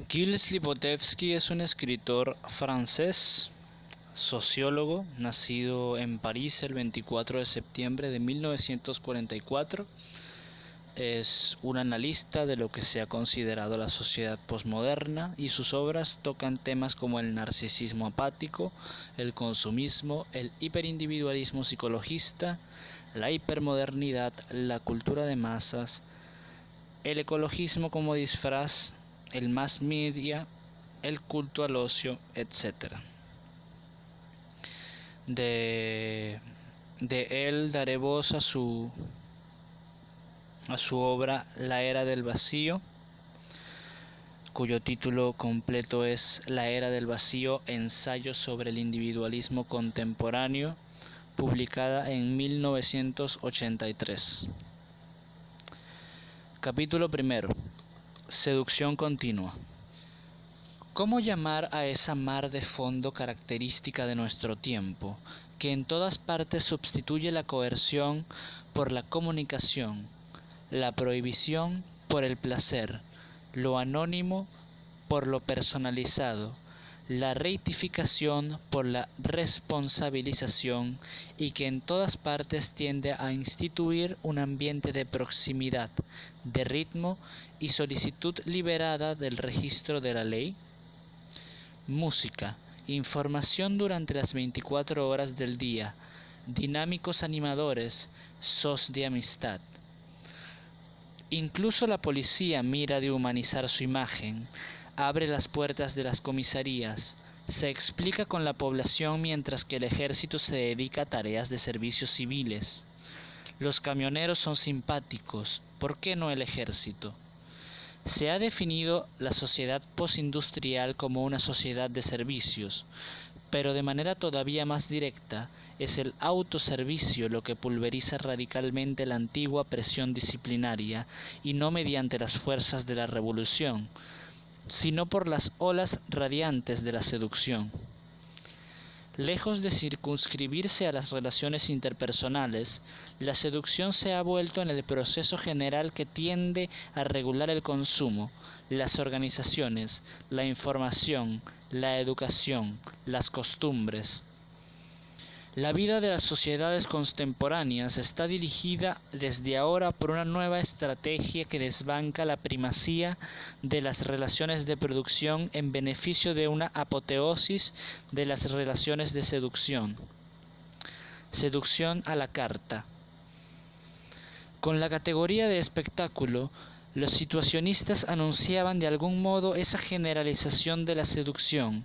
Gilles Lipovetsky es un escritor francés, sociólogo, nacido en París el 24 de septiembre de 1944. Es un analista de lo que se ha considerado la sociedad posmoderna y sus obras tocan temas como el narcisismo apático, el consumismo, el hiperindividualismo psicologista, la hipermodernidad, la cultura de masas, el ecologismo como disfraz, el mass media, el culto al ocio, etc. De él daré voz a su obra La Era del Vacío, cuyo título completo es La Era del Vacío, ensayo sobre el individualismo contemporáneo, publicada en 1983. Capítulo primero. Seducción continua. ¿Cómo llamar a esa mar de fondo característica de nuestro tiempo, que en todas partes sustituye la coerción por la comunicación, la prohibición por el placer, lo anónimo por lo personalizado, la reitificación por la responsabilización, y que en todas partes tiende a instituir un ambiente de proximidad, de ritmo y solicitud liberada del registro de la ley? Música, información durante las 24 horas del día, dinámicos animadores, sos de amistad. Incluso la policía mira de humanizar su imagen, abre las puertas de las comisarías, se explica con la población mientras que el ejército se dedica a tareas de servicios civiles. Los camioneros son simpáticos, ¿por qué no el ejército? Se ha definido la sociedad postindustrial como una sociedad de servicios, pero de manera todavía más directa es el autoservicio lo que pulveriza radicalmente la antigua presión disciplinaria, y no mediante las fuerzas de la revolución, sino por las olas radiantes de la seducción. Lejos de circunscribirse a las relaciones interpersonales, la seducción se ha vuelto en el proceso general que tiende a regular el consumo, las organizaciones, la información, la educación, las costumbres. La vida de las sociedades contemporáneas está dirigida desde ahora por una nueva estrategia que desbanca la primacía de las relaciones de producción en beneficio de una apoteosis de las relaciones de seducción. Seducción a la carta. Con la categoría de espectáculo, los situacionistas anunciaban de algún modo esa generalización de la seducción,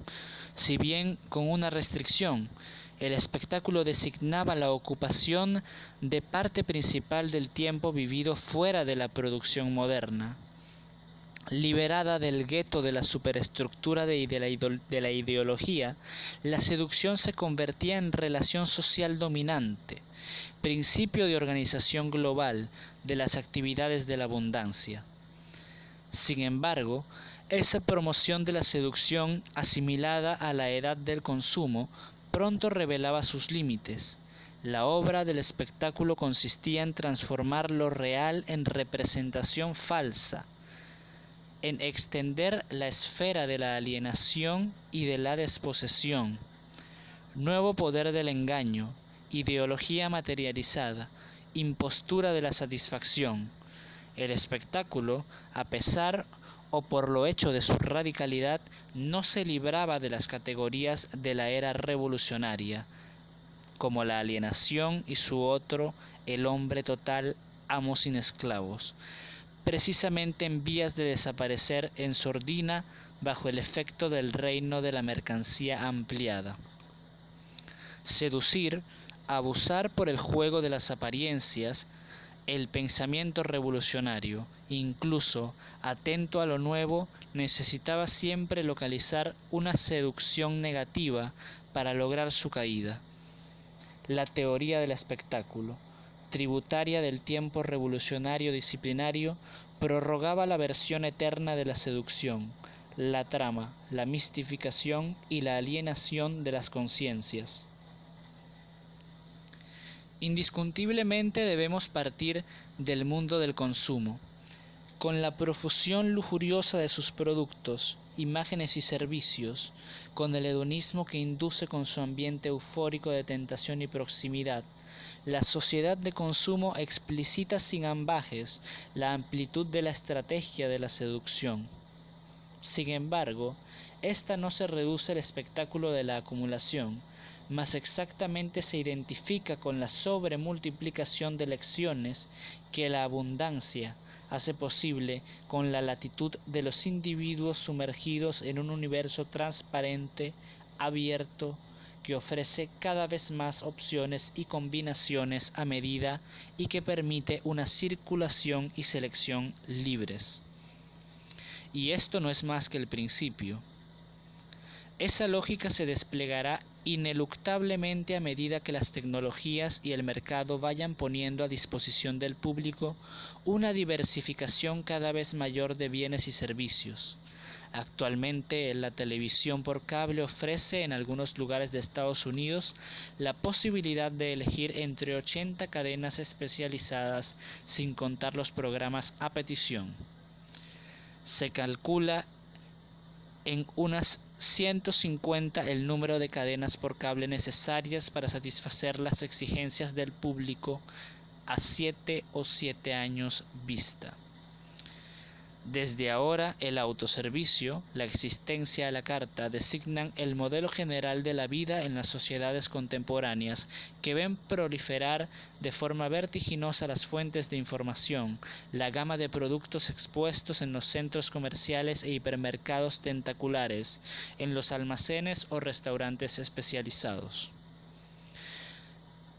si bien con una restricción. El espectáculo designaba la ocupación de parte principal del tiempo vivido fuera de la producción moderna. Liberada del gueto de la superestructura de la ideología, la seducción se convertía en relación social dominante, principio de organización global de las actividades de la abundancia. Sin embargo, esa promoción de la seducción asimilada a la edad del consumo pronto revelaba sus límites. La obra del espectáculo consistía en transformar lo real en representación falsa, en extender la esfera de la alienación y de la desposesión. Nuevo poder del engaño, ideología materializada, impostura de la satisfacción. El espectáculo, a pesar o por lo hecho de su radicalidad, no se libraba de las categorías de la era revolucionaria, como la alienación y su otro, el hombre total, amo sin esclavos, precisamente en vías de desaparecer en sordina bajo el efecto del reino de la mercancía ampliada. Seducir, abusar por el juego de las apariencias, el pensamiento revolucionario, incluso atento a lo nuevo, necesitaba siempre localizar una seducción negativa para lograr su caída. La teoría del espectáculo, tributaria del tiempo revolucionario disciplinario, prorrogaba la versión eterna de la seducción, la trama, la mistificación y la alienación de las conciencias. Indiscutiblemente debemos partir del mundo del consumo. con la profusión lujuriosa de sus productos, imágenes y servicios, con el hedonismo que induce con su ambiente eufórico de tentación y proximidad, la sociedad de consumo explicita sin ambajes la amplitud de la estrategia de la seducción. Sin embargo, esta no se reduce al espectáculo de la acumulación, mas exactamente se identifica con la sobremultiplicación de lecciones que la abundancia hace posible con la latitud de los individuos sumergidos en un universo transparente, abierto, que ofrece cada vez más opciones y combinaciones a medida y que permite una circulación y selección libres. Y esto no es más que el principio. Esa lógica se desplegará ineluctablemente a medida que las tecnologías y el mercado vayan poniendo a disposición del público una diversificación cada vez mayor de bienes y servicios. Actualmente, la televisión por cable ofrece en algunos lugares de Estados Unidos la posibilidad de elegir entre 80 cadenas especializadas sin contar los programas a petición. Se calcula en unas 150 el número de cadenas por cable necesarias para satisfacer las exigencias del público a 7 o 7 años vista. Desde ahora, el autoservicio, la existencia a la carta designan el modelo general de la vida en las sociedades contemporáneas que ven proliferar de forma vertiginosa las fuentes de información, la gama de productos expuestos en los centros comerciales e hipermercados tentaculares, en los almacenes o restaurantes especializados.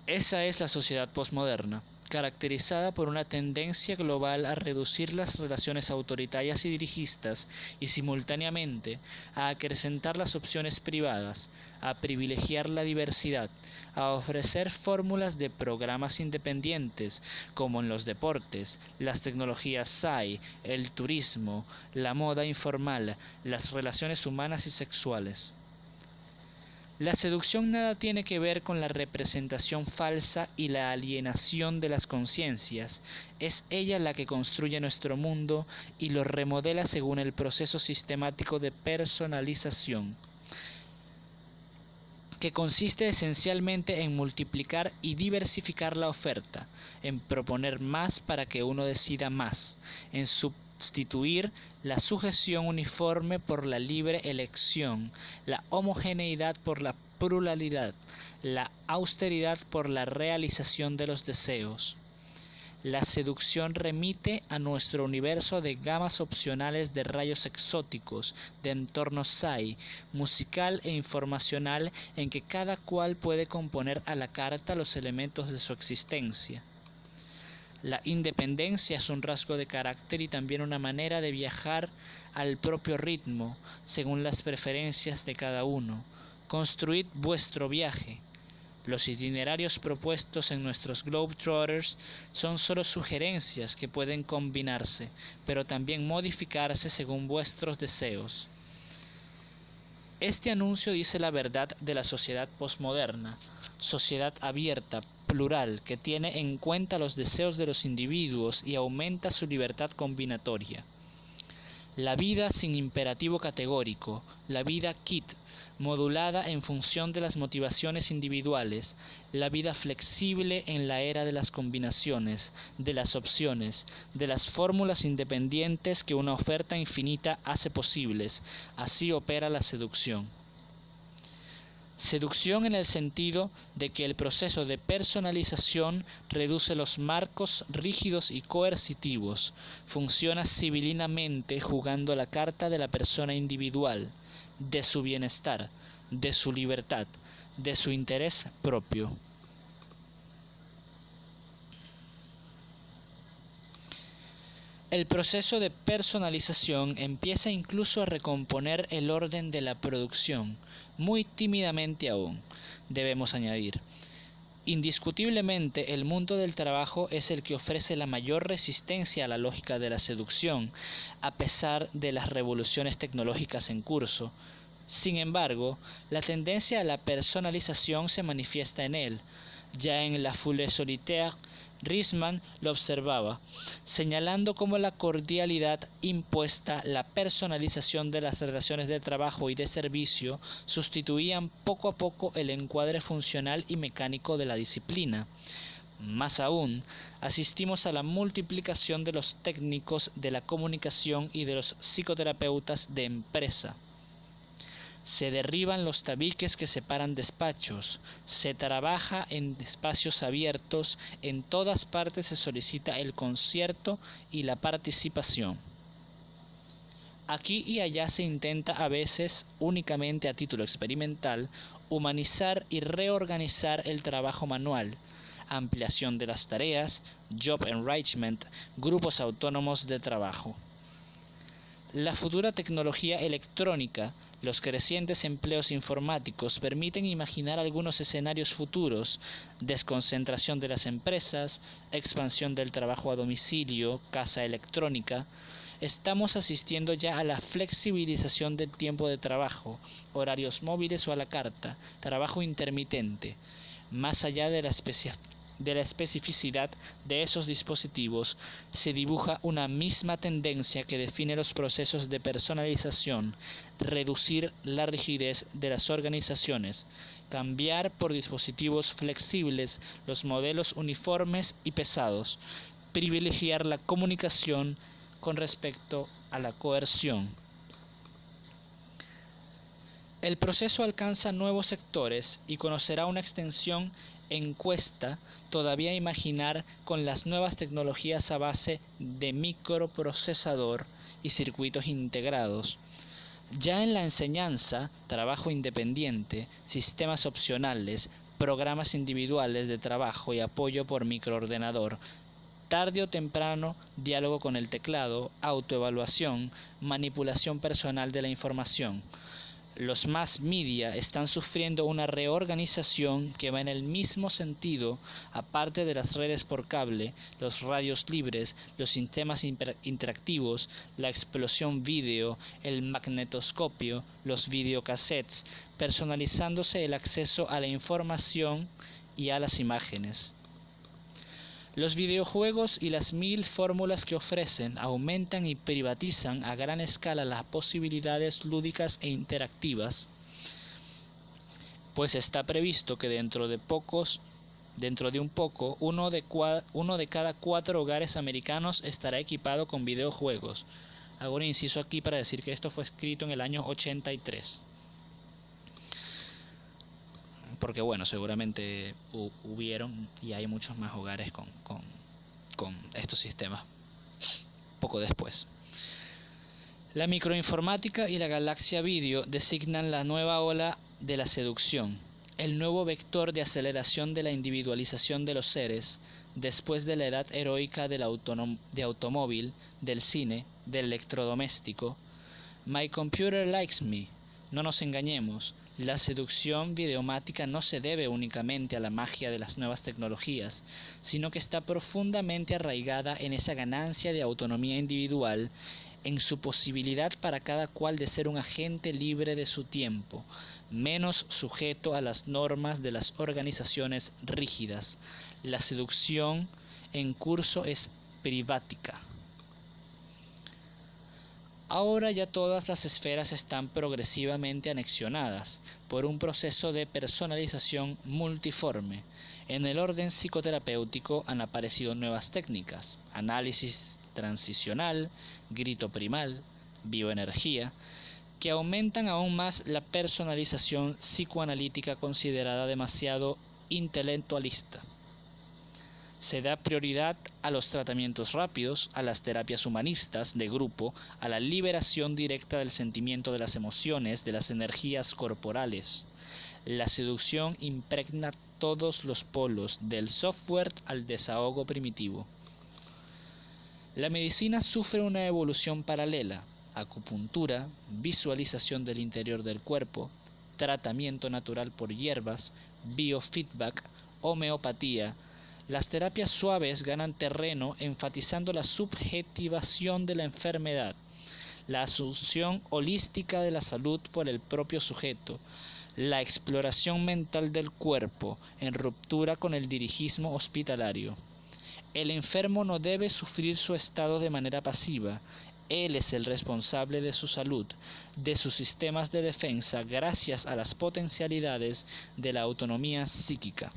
Esa es la sociedad posmoderna, caracterizada por una tendencia global a reducir las relaciones autoritarias y dirigistas y simultáneamente a acrecentar las opciones privadas, a privilegiar la diversidad, a ofrecer fórmulas de programas independientes como en los deportes, las tecnologías SAI, el turismo, la moda informal, las relaciones humanas y sexuales. La seducción nada tiene que ver con la representación falsa y la alienación de las conciencias. Es ella la que construye nuestro mundo y lo remodela según el proceso sistemático de personalización, que consiste esencialmente en multiplicar y diversificar la oferta, en proponer más para que uno decida más, en sustituir la sujeción uniforme por la libre elección, la homogeneidad por la pluralidad, la austeridad por la realización de los deseos. La seducción remite a nuestro universo de gamas opcionales de rayos exóticos, de entornos SAI, musical e informacional en que cada cual puede componer a la carta los elementos de su existencia. La independencia es un rasgo de carácter y también una manera de viajar al propio ritmo, según las preferencias de cada uno. Construid vuestro viaje. Los itinerarios propuestos en nuestros Globetrotters son solo sugerencias que pueden combinarse, pero también modificarse según vuestros deseos. Este anuncio dice la verdad de la sociedad posmoderna, sociedad abierta, plural, que tiene en cuenta los deseos de los individuos y aumenta su libertad combinatoria. La vida sin imperativo categórico, la vida kit, modulada en función de las motivaciones individuales, la vida flexible en la era de las combinaciones, de las opciones, de las fórmulas independientes que una oferta infinita hace posibles. Así opera la seducción. Seducción en el sentido de que el proceso de personalización reduce los marcos rígidos y coercitivos, funciona civilinamente jugando la carta de la persona individual, de su bienestar, de su libertad, de su interés propio. El proceso de personalización empieza incluso a recomponer el orden de la producción, muy tímidamente aún, debemos añadir. Indiscutiblemente, el mundo del trabajo es el que ofrece la mayor resistencia a la lógica de la seducción, a pesar de las revoluciones tecnológicas en curso. Sin embargo, la tendencia a la personalización se manifiesta en él. Ya en La Foule Solitaire, Riesman lo observaba, señalando cómo la cordialidad impuesta, la personalización de las relaciones de trabajo y de servicio sustituían poco a poco el encuadre funcional y mecánico de la disciplina. Más aún, asistimos a la multiplicación de los técnicos de la comunicación y de los psicoterapeutas de empresa. Se derriban los tabiques que separan despachos, se trabaja en espacios abiertos, en todas partes se solicita el concierto y la participación. Aquí y allá se intenta a veces, únicamente a título experimental, humanizar y reorganizar el trabajo manual, ampliación de las tareas, job enrichment, grupos autónomos de trabajo. La futura tecnología electrónica, los crecientes empleos informáticos permiten imaginar algunos escenarios futuros: desconcentración de las empresas, expansión del trabajo a domicilio, casa electrónica. Estamos asistiendo ya a la flexibilización del tiempo de trabajo, horarios móviles o a la carta, trabajo intermitente. Más allá de la especificidad de esos dispositivos, se dibuja una misma tendencia que define los procesos de personalización: reducir la rigidez de las organizaciones, cambiar por dispositivos flexibles los modelos uniformes y pesados, privilegiar la comunicación con respecto a la coerción. El proceso alcanza nuevos sectores y conocerá una extensión en cuesta todavía imaginar con las nuevas tecnologías a base de microprocesador y circuitos integrados. Ya en la enseñanza, trabajo independiente, sistemas opcionales, programas individuales de trabajo y apoyo por microordenador, tarde o temprano, diálogo con el teclado, autoevaluación, manipulación personal de la información. Los mass media están sufriendo una reorganización que va en el mismo sentido, aparte de las redes por cable, los radios libres, los sistemas interactivos, la explosión vídeo, el magnetoscopio, los videocassettes, personalizándose el acceso a la información y a las imágenes. Los videojuegos y las 1000 fórmulas que ofrecen aumentan y privatizan a gran escala las posibilidades lúdicas e interactivas, pues está previsto que dentro de un poco, uno de cada 4 hogares americanos estará equipado con videojuegos. Hago un inciso aquí para decir que esto fue escrito en el año 83. Porque bueno, seguramente hubieron y hay muchos más hogares con estos sistemas poco después. La microinformática y la galaxia video designan la nueva ola de la seducción, el nuevo vector de aceleración de la individualización de los seres, después de la edad heroica del automóvil, del cine, del electrodoméstico. My computer likes me. No nos engañemos, la seducción videomática no se debe únicamente a la magia de las nuevas tecnologías, sino que está profundamente arraigada en esa ganancia de autonomía individual, en su posibilidad para cada cual de ser un agente libre de su tiempo, menos sujeto a las normas de las organizaciones rígidas. La seducción en curso es privática. Ahora ya todas las esferas están progresivamente anexionadas por un proceso de personalización multiforme. En el orden psicoterapéutico han aparecido nuevas técnicas: análisis transicional, grito primal, bioenergía, que aumentan aún más la personalización psicoanalítica considerada demasiado intelectualista. Se da prioridad a los tratamientos rápidos, a las terapias humanistas de grupo, a la liberación directa del sentimiento, de las emociones, de las energías corporales. La seducción impregna todos los polos, del software al desahogo primitivo. La medicina sufre una evolución paralela: acupuntura, visualización del interior del cuerpo, tratamiento natural por hierbas, biofeedback, homeopatía. Las terapias suaves ganan terreno enfatizando la subjetivación de la enfermedad, la asunción holística de la salud por el propio sujeto, la exploración mental del cuerpo en ruptura con el dirigismo hospitalario. El enfermo no debe sufrir su estado de manera pasiva. Él es el responsable de su salud, de sus sistemas de defensa, gracias a las potencialidades de la autonomía psíquica.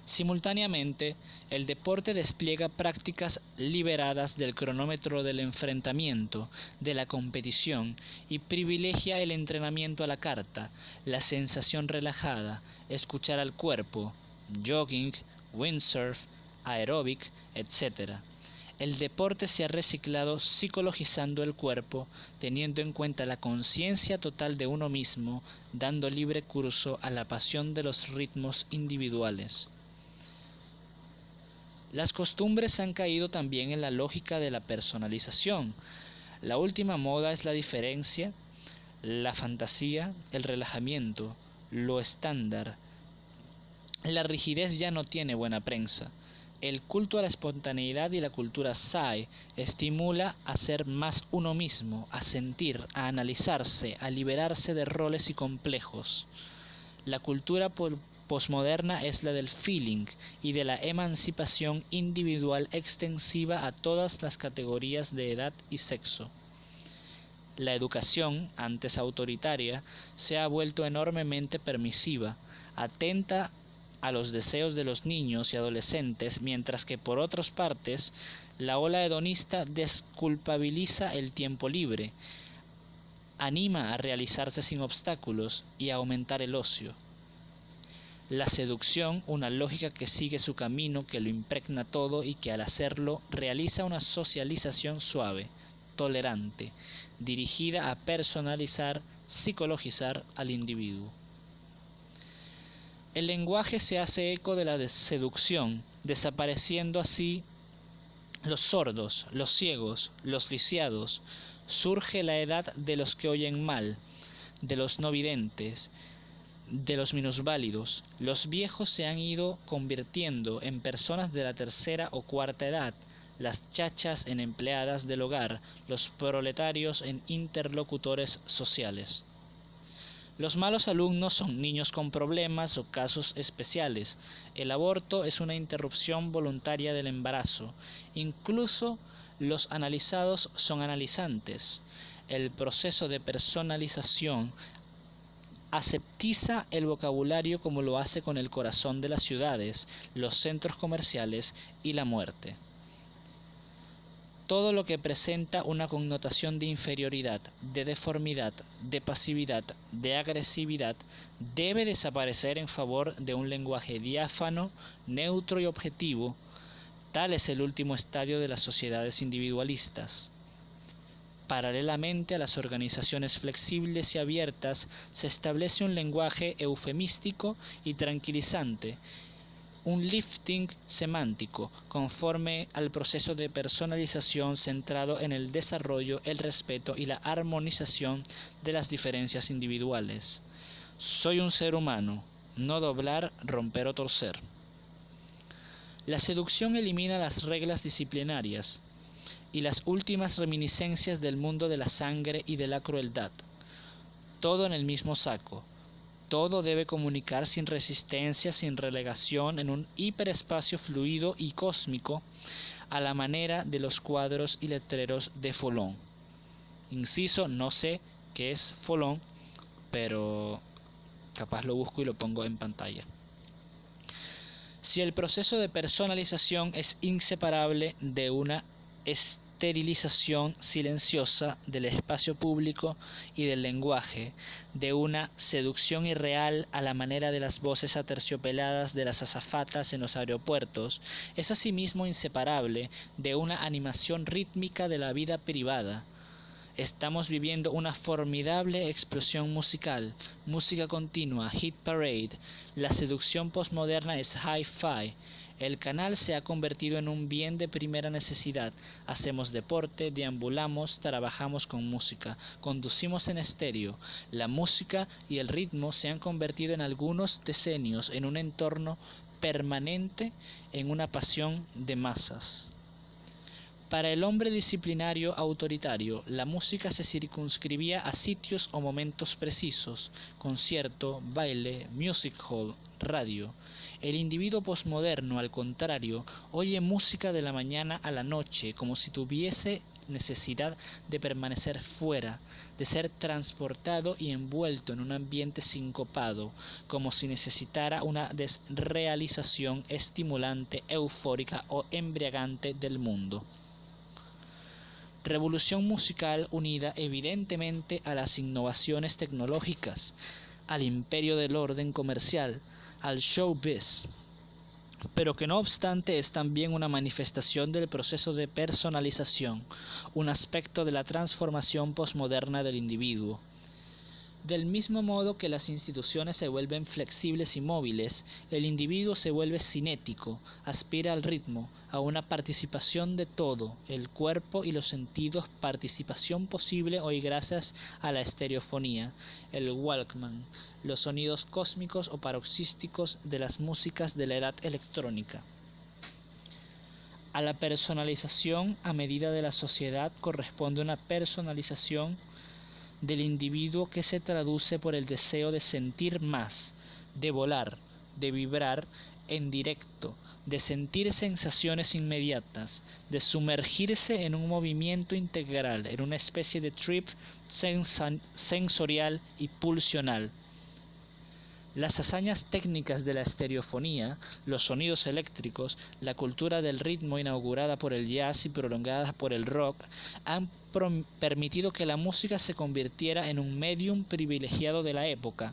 Simultáneamente, el deporte despliega prácticas liberadas del cronómetro del enfrentamiento, de la competición, y privilegia el entrenamiento a la carta, la sensación relajada, escuchar al cuerpo, jogging, windsurf, aeróbic, etc. El deporte se ha reciclado psicologizando el cuerpo, teniendo en cuenta la conciencia total de uno mismo, dando libre curso a la pasión de los ritmos individuales. Las costumbres han caído también en la lógica de la personalización. La última moda es la diferencia, la fantasía, el relajamiento, lo estándar. La rigidez ya no tiene buena prensa. El culto a la espontaneidad y la cultura Psy estimula a ser más uno mismo, a sentir, a analizarse, a liberarse de roles y complejos. La cultura posmoderna es la del feeling y de la emancipación individual extensiva a todas las categorías de edad y sexo. La educación, antes autoritaria, se ha vuelto enormemente permisiva, atenta a los deseos de los niños y adolescentes, mientras que por otras partes, la ola hedonista desculpabiliza el tiempo libre, anima a realizarse sin obstáculos y a aumentar el ocio. La seducción, una lógica que sigue su camino, que lo impregna todo y que al hacerlo realiza una socialización suave, tolerante, dirigida a personalizar, psicologizar al individuo. El lenguaje se hace eco de la seducción, desapareciendo así los sordos, los ciegos, los lisiados. Surge la edad de los que oyen mal, de los no videntes, de los minusválidos. Los viejos se han ido convirtiendo en personas de la tercera o cuarta edad, las chachas en empleadas del hogar, los proletarios en interlocutores sociales. Los malos alumnos son niños con problemas o casos especiales. El aborto es una interrupción voluntaria del embarazo. Incluso los analizados son analizantes. El proceso de personalización aseptiza el vocabulario como lo hace con el corazón de las ciudades, los centros comerciales y la muerte. Todo lo que presenta una connotación de inferioridad, de deformidad, de pasividad, de agresividad, debe desaparecer en favor de un lenguaje diáfano, neutro y objetivo. Tal es el último estadio de las sociedades individualistas. Paralelamente a las organizaciones flexibles y abiertas, se establece un lenguaje eufemístico y tranquilizante, un lifting semántico, conforme al proceso de personalización centrado en el desarrollo, el respeto y la armonización de las diferencias individuales. Soy un ser humano, no doblar, romper o torcer. La seducción elimina las reglas disciplinarias y las últimas reminiscencias del mundo de la sangre y de la crueldad. Todo en el mismo saco. Todo debe comunicar sin resistencia, sin relegación, en un hiperespacio fluido y cósmico, a la manera de los cuadros y letreros de Follon. Inciso, no sé qué es Follon, pero capaz lo busco y lo pongo en pantalla. Si el proceso de personalización es inseparable de una esterilización silenciosa del espacio público y del lenguaje, de una seducción irreal a la manera de las voces aterciopeladas de las azafatas en los aeropuertos, es asimismo inseparable de una animación rítmica de la vida privada. Estamos viviendo una formidable explosión musical, música continua, hit parade. La seducción postmoderna es hi-fi. El canal se ha convertido en un bien de primera necesidad. Hacemos deporte, deambulamos, trabajamos con música, conducimos en estéreo. La música y el ritmo se han convertido en algunos decenios en un entorno permanente, en una pasión de masas. Para el hombre disciplinario autoritario, la música se circunscribía a sitios o momentos precisos: concierto, baile, music hall, radio. El individuo posmoderno, al contrario, oye música de la mañana a la noche, como si tuviese necesidad de permanecer fuera, de ser transportado y envuelto en un ambiente sincopado, como si necesitara una desrealización estimulante, eufórica o embriagante del mundo. Revolución musical unida evidentemente a las innovaciones tecnológicas, al imperio del orden comercial, al showbiz, pero que no obstante es también una manifestación del proceso de personalización, un aspecto de la transformación posmoderna del individuo. Del mismo modo que las instituciones se vuelven flexibles y móviles, el individuo se vuelve cinético, aspira al ritmo, a una participación de todo, el cuerpo y los sentidos, participación posible hoy gracias a la estereofonía, el Walkman, los sonidos cósmicos o paroxísticos de las músicas de la edad electrónica. A la personalización a medida de la sociedad corresponde una personalización del individuo que se traduce por el deseo de sentir más, de volar, de vibrar en directo, de sentir sensaciones inmediatas, de sumergirse en un movimiento integral, en una especie de trip sensorial y pulsional. Las hazañas técnicas de la estereofonía, los sonidos eléctricos, la cultura del ritmo inaugurada por el jazz y prolongada por el rock, han permitido que la música se convirtiera en un medium privilegiado de la época,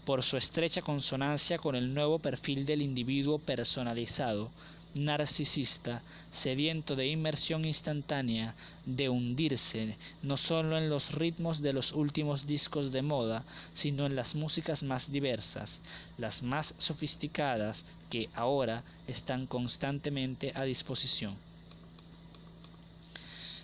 por su estrecha consonancia con el nuevo perfil del individuo personalizado, narcisista, sediento de inmersión instantánea, de hundirse, no solo en los ritmos de los últimos discos de moda, sino en las músicas más diversas, las más sofisticadas, que ahora están constantemente a disposición.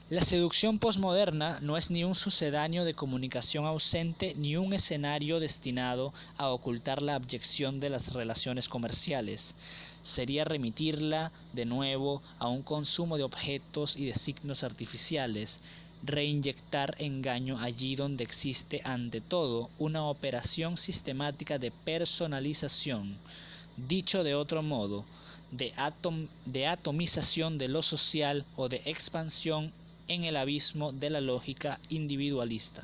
La seducción posmoderna no es ni un sucedáneo de comunicación ausente ni un escenario destinado a ocultar la abyección de las relaciones comerciales. Sería remitirla de nuevo a un consumo de objetos y de signos artificiales, reinyectar engaño allí donde existe ante todo una operación sistemática de personalización. Dicho de otro modo, de atomización de lo social o de expansión en el abismo de la lógica individualista.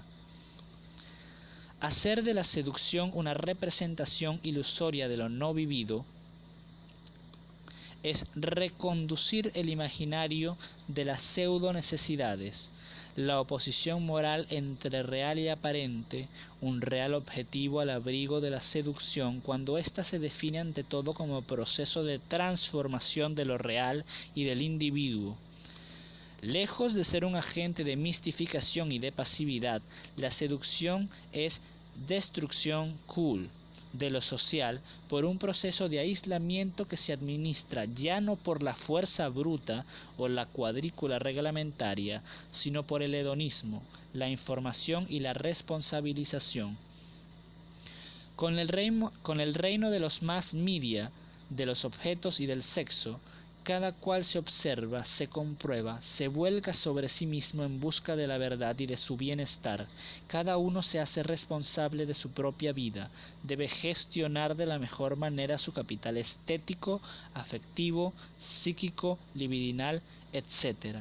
Hacer de la seducción una representación ilusoria de lo no vivido es reconducir el imaginario de las pseudo-necesidades, la oposición moral entre real y aparente, un real objetivo al abrigo de la seducción cuando ésta se define ante todo como proceso de transformación de lo real y del individuo. Lejos de ser un agente de mistificación y de pasividad, la seducción es destrucción cool de lo social por un proceso de aislamiento que se administra ya no por la fuerza bruta o la cuadrícula reglamentaria, sino por el hedonismo, la información y la responsabilización. Con el reino de los mass media, de los objetos y del sexo, cada cual se observa, se comprueba, se vuelca sobre sí mismo en busca de la verdad y de su bienestar. Cada uno se hace responsable de su propia vida, debe gestionar de la mejor manera su capital estético, afectivo, psíquico, libidinal, etc.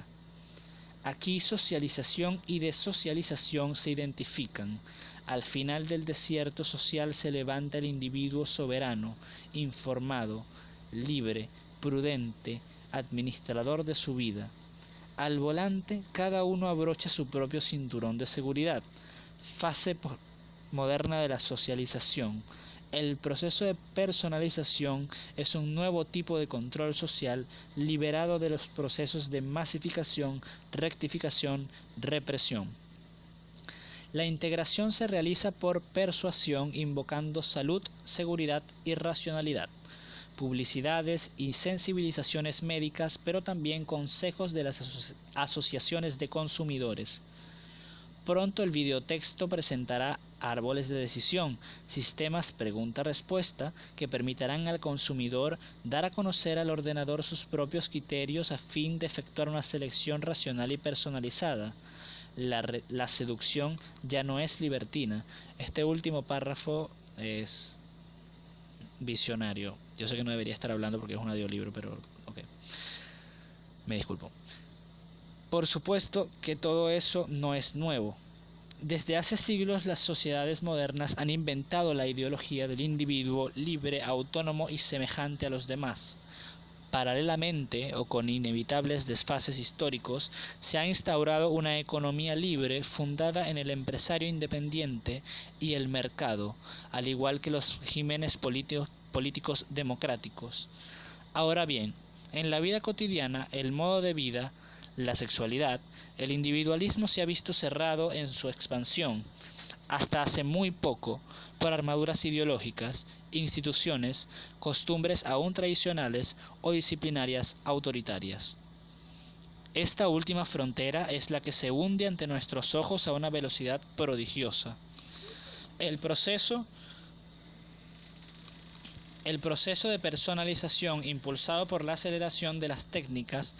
Aquí socialización y desocialización se identifican. Al final del desierto social se levanta el individuo soberano, informado, libre, prudente, administrador de su vida. Al volante, cada uno abrocha su propio cinturón de seguridad. Fase moderna de la socialización. El proceso de personalización es un nuevo tipo de control social liberado de los procesos de masificación, rectificación, represión. La integración se realiza por persuasión invocando salud, seguridad y racionalidad, publicidades y sensibilizaciones médicas, pero también consejos de las asociaciones de consumidores. Pronto el videotexto presentará árboles de decisión, sistemas pregunta-respuesta que permitirán al consumidor dar a conocer al ordenador sus propios criterios a fin de efectuar una selección racional y personalizada. La seducción ya no es libertina. Este último párrafo es visionario. Yo sé que no debería estar hablando porque es un audiolibro, pero ok. Me disculpo. Por supuesto que todo eso no es nuevo. Desde hace siglos las sociedades modernas han inventado la ideología del individuo libre, autónomo y semejante a los demás. Paralelamente, o con inevitables desfases históricos, se ha instaurado una economía libre fundada en el empresario independiente y el mercado, al igual que los regímenes políticos democráticos. Ahora bien, en la vida cotidiana, el modo de vida, la sexualidad, el individualismo se ha visto cerrado en su expansión, hasta hace muy poco, por armaduras ideológicas, instituciones, costumbres aún tradicionales o disciplinarias autoritarias. Esta última frontera es la que se hunde ante nuestros ojos a una velocidad prodigiosa. El proceso de personalización impulsado por la aceleración de las técnicas,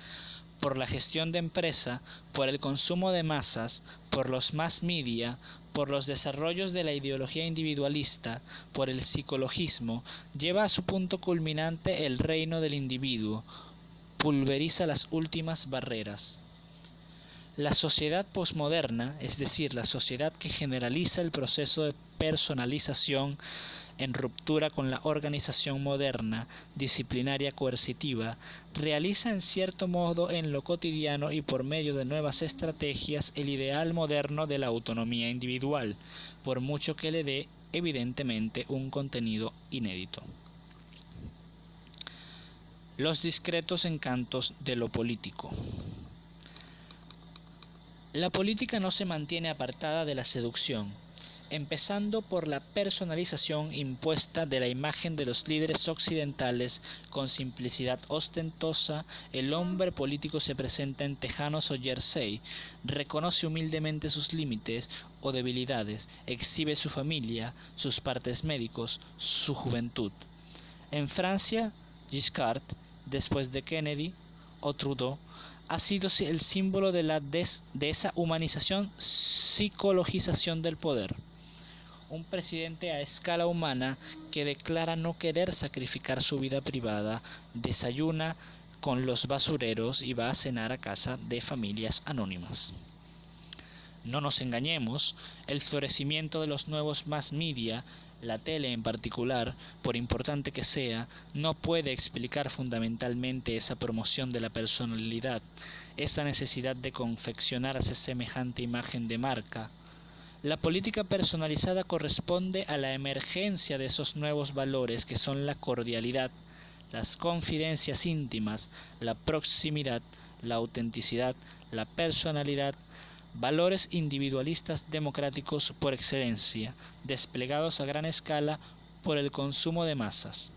por la gestión de empresa, por el consumo de masas, por los mass media, por los desarrollos de la ideología individualista, por el psicologismo, lleva a su punto culminante el reino del individuo, pulveriza las últimas barreras. La sociedad posmoderna, es decir, la sociedad que generaliza el proceso de personalización en ruptura con la organización moderna, disciplinaria coercitiva, realiza en cierto modo en lo cotidiano y por medio de nuevas estrategias el ideal moderno de la autonomía individual, por mucho que le dé evidentemente un contenido inédito. Los discretos encantos de lo político. La política no se mantiene apartada de la seducción, empezando por la personalización impuesta de la imagen de los líderes occidentales. Con simplicidad ostentosa, el hombre político se presenta en Tejanos o Jersey, reconoce humildemente sus límites o debilidades, exhibe su familia, sus partes médicos, su juventud. En Francia, Giscard, después de Kennedy o Trudeau, ha sido el símbolo de esa humanización, psicologización del poder. Un presidente a escala humana que declara no querer sacrificar su vida privada, desayuna con los basureros y va a cenar a casa de familias anónimas. No nos engañemos, el florecimiento de los nuevos mass media, la tele en particular, por importante que sea, no puede explicar fundamentalmente esa promoción de la personalidad, esa necesidad de confeccionarse semejante imagen de marca. La política personalizada corresponde a la emergencia de esos nuevos valores que son la cordialidad, las confidencias íntimas, la proximidad, la autenticidad, la personalidad, valores individualistas democráticos por excelencia, desplegados a gran escala por el consumo de masas.